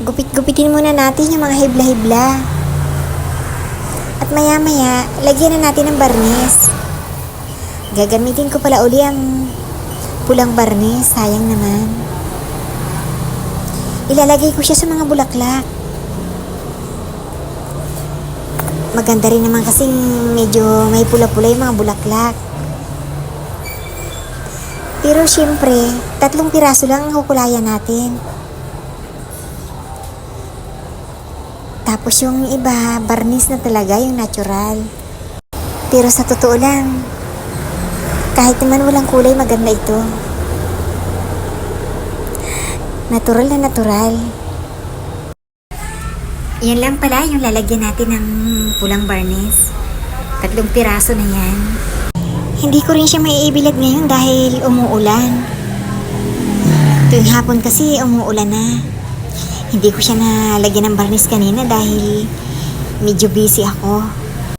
Gupit-gupitin muna natin yung mga hibla-hibla. At maya-maya, lagyan na natin ng barnis. Gagamitin ko pala uli ang pulang barnis, sayang naman. Ilalagay ko siya sa mga bulaklak. Maganda rin naman kasing medyo may pula-pula yung mga bulaklak. Pero syempre, 3 piraso lang ang hukulayan natin. Tapos yung iba, barnis na talaga, yung natural. Pero sa totoo lang, kahit naman walang kulay, maganda ito. Natural na natural. Yan lang pala yung lalagyan natin ng pulang barnis. 3 piraso na yan. Hindi ko rin siya maiibilad ngayon dahil umuulan. Tuwing hapon kasi umuulan na. Hindi ko siya nalagyan ng barnis kanina dahil medyo busy ako.